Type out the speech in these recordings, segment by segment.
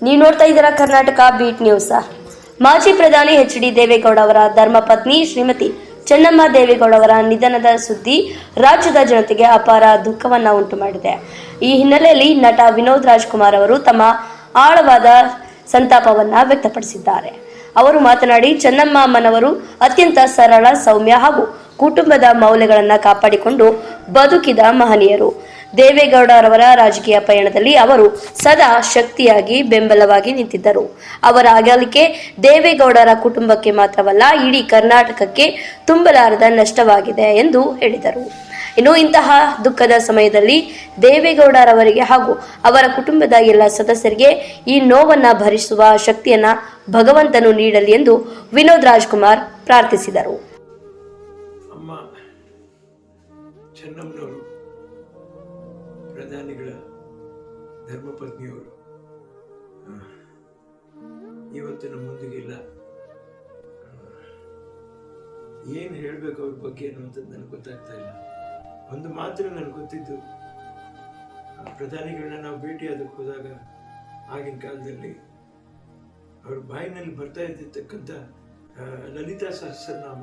ನೀವು ನೋಡ್ತಾ ಇದ್ದೀರಾ ಕರ್ನಾಟಕ ಬೀಟ್ ನ್ಯೂಸ್. ಮಾಜಿ ಪ್ರಧಾನಿ ಎಚ್.ಡಿ. ದೇವೇಗೌಡ ಅವರ ಧರ್ಮಪತ್ನಿ ಶ್ರೀಮತಿ ಚೆನ್ನಮ್ಮ ದೇವೇಗೌಡ ಅವರ ನಿಧನದ ಸುದ್ದಿ ರಾಜ್ಯದ ಜನತೆಗೆ ಅಪಾರ ದುಃಖವನ್ನ ಉಂಟು ಮಾಡಿದೆ. ಈ ಹಿನ್ನೆಲೆಯಲ್ಲಿ ನಟ ವಿನೋದ್ ರಾಜ್ಕುಮಾರ್ ಅವರು ತಮ್ಮ ಆಳವಾದ ಸಂತಾಪವನ್ನ ವ್ಯಕ್ತಪಡಿಸಿದ್ದಾರೆ. ಅವರು ಮಾತನಾಡಿ, ಚೆನ್ನಮ್ಮ ಅಮ್ಮನವರು ಅತ್ಯಂತ ಸರಳ, ಸೌಮ್ಯ ಹಾಗೂ ಕುಟುಂಬದ ಮೌಲ್ಯಗಳನ್ನು ಕಾಪಾಡಿಕೊಂಡು ಬದುಕಿದ ಮಹನೀಯರು. ದೇವೇಗೌಡರವರ ರಾಜಕೀಯ ಪಯಣದಲ್ಲಿ ಅವರು ಸದಾ ಶಕ್ತಿಯಾಗಿ ಬೆಂಬಲವಾಗಿ ನಿಂತಿದ್ದರು. ಅವರ ಅಗಲಿಕೆ ದೇವೇಗೌಡರ ಕುಟುಂಬಕ್ಕೆ ಮಾತ್ರವಲ್ಲ, ಇಡೀ ಕರ್ನಾಟಕಕ್ಕೆ ತುಂಬಲಾರದ ನಷ್ಟವಾಗಿದೆ ಎಂದು ಹೇಳಿದರು. ಇನ್ನು ಇಂತಹ ದುಃಖದ ಸಮಯದಲ್ಲಿ ದೇವೇಗೌಡರವರಿಗೆ ಹಾಗೂ ಅವರ ಕುಟುಂಬದ ಎಲ್ಲ ಸದಸ್ಯರಿಗೆ ಈ ನೋವನ್ನ ಭರಿಸುವ ಶಕ್ತಿಯನ್ನ ಭಗವಂತನು ನೀಡಲಿ ಎಂದು ವಿನೋದ್ ರಾಜ್ಕುಮಾರ್ ಪ್ರಾರ್ಥಿಸಿದರು. ಅಮ್ಮ ಚೆನ್ನಮ್ಮನವರು ಪ್ರಧಾನಿಗಳ ಧರ್ಮಪತ್ನಿಯವರು ಇವತ್ತು ನಮ್ಮ ಮುಂದಿಗಿಲ್ಲ. ಏನು ಹೇಳಬೇಕು ಅವ್ರ ಬಗ್ಗೆ ಅನ್ನುವಂಥದ್ದು ನನಗೆ ಗೊತ್ತಾಗ್ತಾ ಇಲ್ಲ. ಒಂದು ಮಾತ್ರ ನನಗೆ ಗೊತ್ತಿದ್ದು, ಪ್ರಧಾನಿಗಳನ್ನ ನಾವು ಭೇಟಿಯಾದಕ್ಕೆ ಹೋದಾಗ ಆಗಿನ ಕಾಲದಲ್ಲಿ ಅವ್ರ ಬಾಯಿನಲ್ಲಿ ಬರ್ತಾ ಇದ್ದಿರ್ತಕ್ಕಂಥ ಲಲಿತಾ ಸಹಸ್ರನಾಮ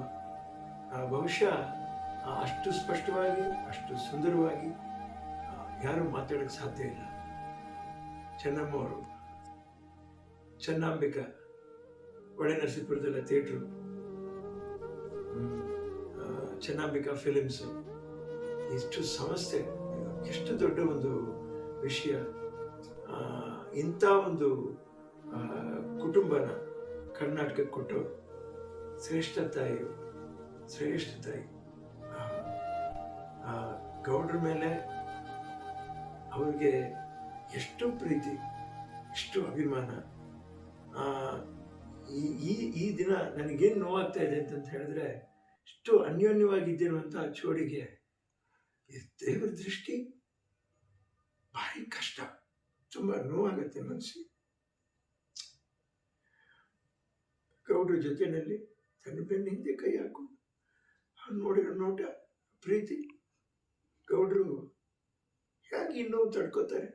ಬಹುಶಃ ಅಷ್ಟು ಸ್ಪಷ್ಟವಾಗಿ, ಅಷ್ಟು ಸುಂದರವಾಗಿ ಯಾರೂ ಮಾತಾಡೋಕ್ಕೆ ಸಾಧ್ಯ ಇಲ್ಲ. ಚೆನ್ನಮ್ಮ ಅವರು, ಚೆನ್ನಾಂಬಿಕಾ, ಒಳನರಸೀಪುರದಲ್ಲ ಥಿಯೇಟ್ರು, ಚೆನ್ನಾಂಬಿಕಾ ಫಿಲಿಮ್ಸು, ಇಷ್ಟು ಸಂಸ್ಥೆ, ಎಷ್ಟು ದೊಡ್ಡ ಒಂದು ವಿಷಯ. ಇಂಥ ಒಂದು ಕುಟುಂಬನ ಕರ್ನಾಟಕಕ್ಕೆ ಕೊಟ್ಟವರು ಶ್ರೇಷ್ಠ ತಾಯಿ. ಗೌಡ್ರ ಮೇಲೆ ಅವ್ರಿಗೆ ಎಷ್ಟು ಪ್ರೀತಿ, ಎಷ್ಟು ಅಭಿಮಾನ. ಈ ದಿನ ನನಗೇನು ನೋವಾಗ್ತಾ ಇದೆ ಅಂತ ಹೇಳಿದ್ರೆ, ಇಷ್ಟು ಅನ್ಯೋನ್ಯವಾಗಿದ್ದಿರುವಂಥ ಜೋಡಿಗೆ ದೇವರ ದೃಷ್ಟಿ ಭಾರಿ ಕಷ್ಟ, ತುಂಬ ನೋವಾಗತ್ತೆ ಮನಸ್ಸಿಗೆ. ಗೌಡ್ರ ಜೊತೆಯಲ್ಲಿ ತನ್ನ ಬೆನ್ನ ಹಿಂದೆ ಕೈ ಹಾಕೊಂಡು ನೋಡಿರೋ ನೋಟ, ಪ್ರೀತಿ. ಗೌಡ್ರು ಹೇಗೆ ಇನ್ನೂ ತಡ್ಕೋತಾರೆ.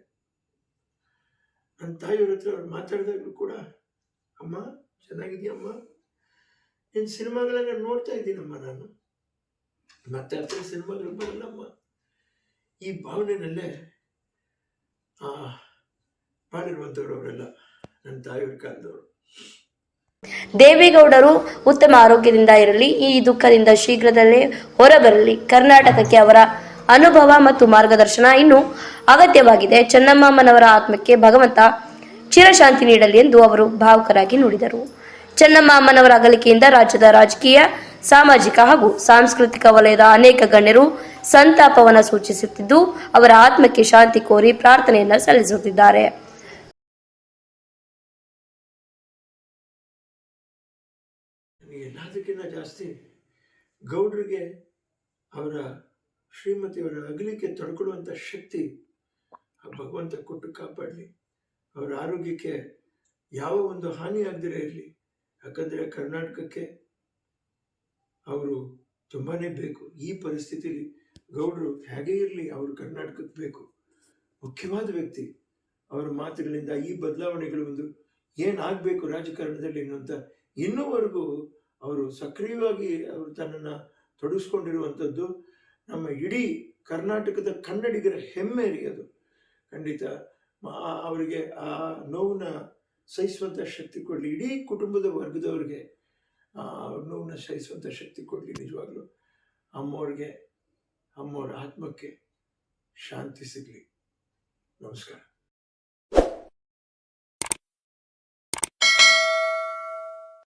ನನ್ನ ತಾಯಿಯವ್ರ ಹತ್ರ ಅವ್ರು ಮಾತಾಡಿದಾಗಲೂ ಕೂಡ, ಅಮ್ಮ ಚೆನ್ನಾಗಿದೆಯಮ್ಮ, ನಿನ್ನ ಸಿನಿಮಾಗಳನ್ನ ನೋಡ್ತಾ ಇದ್ದೀನಮ್ಮ, ನಾನು ಮತ್ತೆ ಹತ್ರ ಸಿನಿಮಾಗಳು ಬರಲ್ಲಮ್ಮ, ಈ ಭಾವನೆಯಲ್ಲೇ ಮಾಡಿರುವಂಥವ್ರು ಅವರೆಲ್ಲ, ನನ್ನ ತಾಯಿಯವ್ರ ಕಾಲದವರು. ದೇವೇಗೌಡರು ಉತ್ತಮ ಆರೋಗ್ಯದಿಂದ ಇರಲಿ, ಈ ದುಃಖದಿಂದ ಶೀಘ್ರದಲ್ಲೇ ಹೊರಬರಲಿ. ಕರ್ನಾಟಕಕ್ಕೆ ಅವರ ಅನುಭವ ಮತ್ತು ಮಾರ್ಗದರ್ಶನ ಇನ್ನೂ ಅಗತ್ಯವಾಗಿದೆ. ಚೆನ್ನಮ್ಮನವರ ಆತ್ಮಕ್ಕೆ ಭಗವಂತ ಚಿರಶಾಂತಿ ನೀಡಲಿ ಎಂದು ಅವರು ಭಾವುಕರಾಗಿ ನುಡಿದರು. ಚೆನ್ನಮ್ಮ ಅಮ್ಮನವರ ಅಗಲಿಕೆಯಿಂದ ರಾಜ್ಯದ ರಾಜಕೀಯ, ಸಾಮಾಜಿಕ ಹಾಗೂ ಸಾಂಸ್ಕೃತಿಕ ವಲಯದ ಅನೇಕ ಗಣ್ಯರು ಸಂತಾಪವನ್ನು ಸೂಚಿಸುತ್ತಿದ್ದು, ಅವರ ಆತ್ಮಕ್ಕೆ ಶಾಂತಿ ಕೋರಿ ಪ್ರಾರ್ಥನೆಯನ್ನ ಸಲ್ಲಿಸುತ್ತಿದ್ದಾರೆ. ಎಲ್ಲದಕ್ಕಿಂತ ಜಾಸ್ತಿ ಗೌಡ್ರಿಗೆ ಅವರ ಶ್ರೀಮತಿಯವರ ಅಗಲಿಕೆ ತಡ್ಕೊಳ್ಳುವಂಥ ಶಕ್ತಿ ಭಗವಂತ ಕೊಟ್ಟು ಕಾಪಾಡಲಿ. ಅವರ ಆರೋಗ್ಯಕ್ಕೆ ಯಾವ ಒಂದು ಹಾನಿ ಆಗದಿರೇ ಇರಲಿ. ಯಾಕಂದರೆ ಕರ್ನಾಟಕಕ್ಕೆ ಅವರು ತುಂಬಾ ಬೇಕು. ಈ ಪರಿಸ್ಥಿತಿಲಿ ಗೌಡರು ಹೇಗೆ ಇರಲಿ, ಅವರು ಕರ್ನಾಟಕಕ್ಕೆ ಬೇಕು. ಮುಖ್ಯವಾದ ವ್ಯಕ್ತಿ. ಅವರ ಮಾತುಗಳಿಂದ ಈ ಬದಲಾವಣೆಗಳು ಒಂದು ಏನಾಗಬೇಕು ರಾಜಕಾರಣದಲ್ಲಿ ಅನ್ನುವಂಥ ಇನ್ನೂವರೆಗೂ ಅವರು ಸಕ್ರಿಯವಾಗಿ ಅವರು ತನ್ನನ್ನು ತೊಡಗಿಸ್ಕೊಂಡಿರುವಂಥದ್ದು ನಮ್ಮ ಇಡೀ ಕರ್ನಾಟಕದ ಕನ್ನಡಿಗರ ಹೆಮ್ಮೆ ರೀ. ಅದು ಖಂಡಿತ ಅವರಿಗೆ ಆ ನೋವನ್ನ ಸಹಿಸುವಂಥ ಶಕ್ತಿ ಕೊಡಲಿ. ಇಡೀ ಕುಟುಂಬದ ವರ್ಗದವ್ರಿಗೆ ನೋವನ್ನ ಸಹಿಸುವಂಥ ಶಕ್ತಿ ಕೊಡಲಿ. ನಿಜವಾಗ್ಲೂ ಅಮ್ಮವ್ರ ಆತ್ಮಕ್ಕೆ ಶಾಂತಿ ಸಿಗಲಿ. ನಮಸ್ಕಾರ.